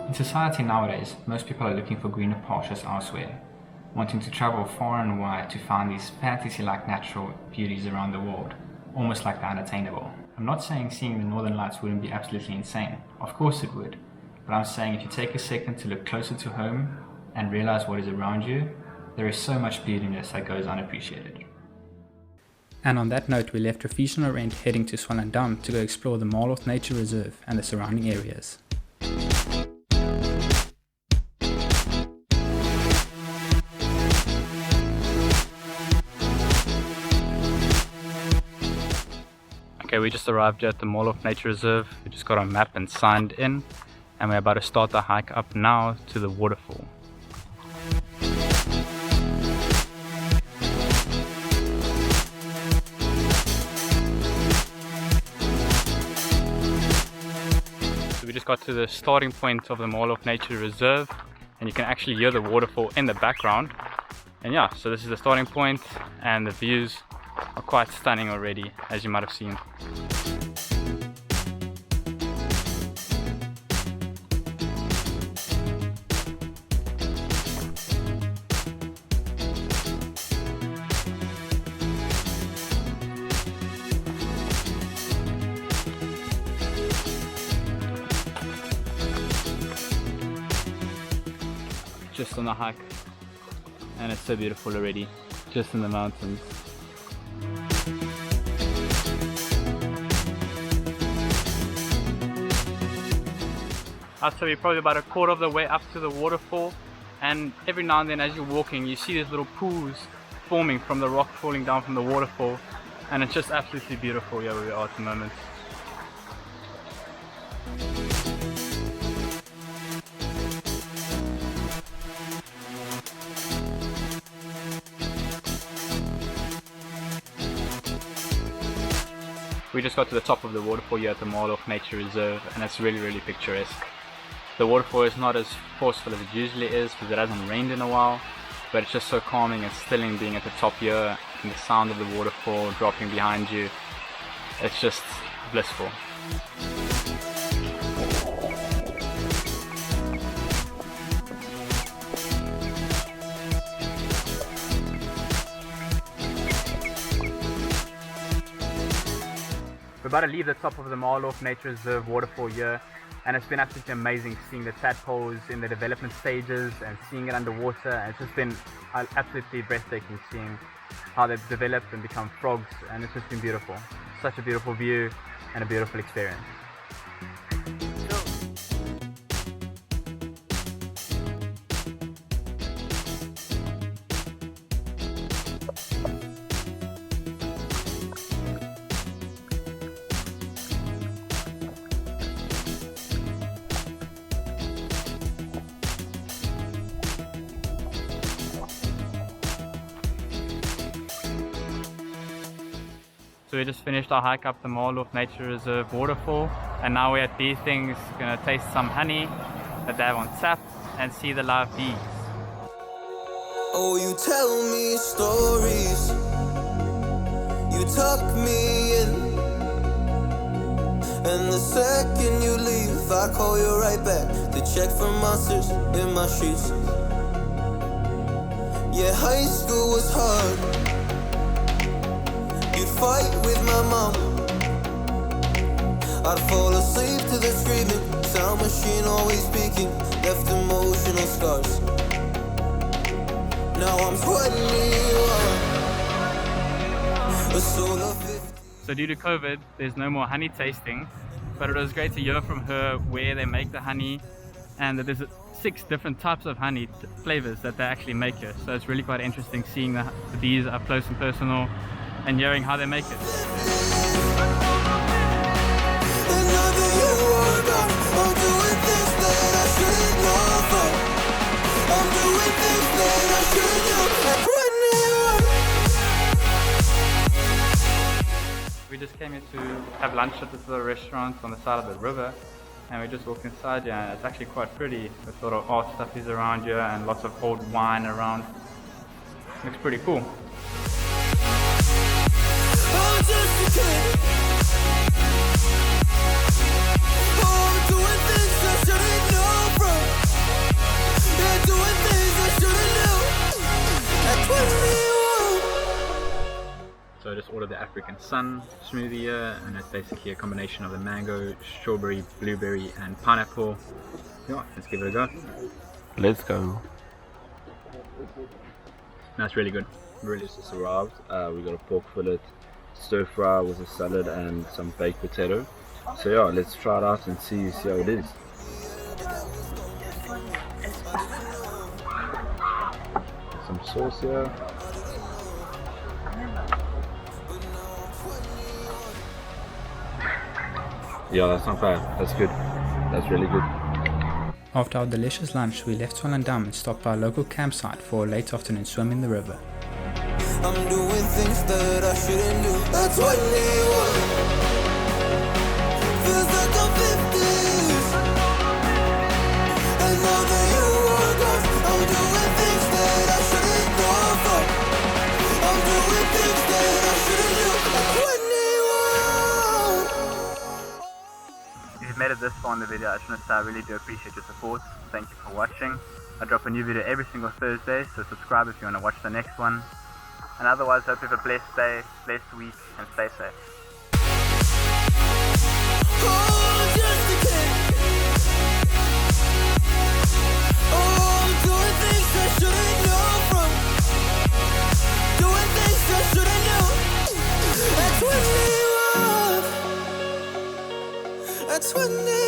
In society nowadays, most people are looking for greener pastures elsewhere, wanting to travel far and wide to find these fantasy-like natural beauties around the world, almost like the unattainable. I'm not saying seeing the northern lights wouldn't be absolutely insane, of course it would, but I'm saying if you take a second to look closer to home and realize what is around you, there is so much beauty in this that goes unappreciated. And on that note, we left Rafishan and Rent heading to Swellendam to go explore the Marloth Nature Reserve and the surrounding areas. Okay, we just arrived here at the Marloth Nature Reserve. We just got our map and signed in, and we're about to start the hike up now to the waterfall. So we just got to the starting point of the Marloth Nature Reserve, and you can actually hear the waterfall in the background. And yeah, so this is the starting point, and the views are quite stunning already, as you might have seen. Just on the hike, and it's so beautiful already, just in the mountains. I'd say we're probably about a quarter of the way up to the waterfall, and every now and then as you're walking you see these little pools forming from the rock falling down from the waterfall, and it's just absolutely beautiful here where we are at the moment. We just got to the top of the waterfall here at the Marloth Nature Reserve, and it's really picturesque. The waterfall is not as forceful as it usually is because it hasn't rained in a while, but it's just so calming and stilling being at the top here, and the sound of the waterfall dropping behind you. It's just blissful. We're about to leave the top of the Marloth Nature Reserve waterfall here, and it's been absolutely amazing seeing the tadpoles in the development stages and seeing it underwater. And it's just been absolutely breathtaking seeing how they've developed and become frogs, and it's just been beautiful. Such a beautiful view and a beautiful experience. So we just finished our hike up the Marloth Nature Reserve waterfall, and now we're at these things, gonna taste some honey that they have on tap and see the live bees. Oh, you tell me stories, you tuck me in, and the second you leave I call you right back to check for monsters in my sheets. Yeah, high school was hard. You'd fight with my mom, I'd fall asleep to the screaming sound machine, always speaking, left emotional scars. Now I'm 21. So due to COVID, there's no more honey tasting, but it was great to hear from her where they make the honey, and that there's 6 different types of honey flavors that they actually make here. So it's really quite interesting seeing the bees up close and personal and hearing how they make it. We just came here to have lunch at this little restaurant on the side of the river, and we just walked inside here, and it's actually quite pretty with sort of art stuff is around here and lots of old wine around. Looks pretty cool. I'm doing things I shouldn't know from. got the African Sun smoothie here, and it's basically a combination of the mango, strawberry, blueberry and pineapple. Yeah, let's give it a go. Let's go. That's really good. Really. Just arrived. We got a pork fillet, stir fry with a salad and some baked potato. So yeah, let's try it out and see how it is. Some sauce here. Yeah, that's not bad. That's good. That's really good. After our delicious lunch, we left Swellendam and stopped by a local campsite for a late afternoon swim in the river. I'm doing things that I shouldn't do. That's what they want. Feels like I'm 50s. And now that you are gone, I'm doing things that I shouldn't go for. I'm doing things that I shouldn't do. That's what they want. If you've made it this far in the video, I just want to say I really do appreciate your support. Thank you for watching. I drop a new video every single Thursday, so subscribe if you want to watch the next one. And otherwise, hope you have a blessed day, blessed week, and stay safe. Oh, just a kid. Oh, I'm doing things I shouldn't know from. Doing things I shouldn't know. That's when they want. That's when they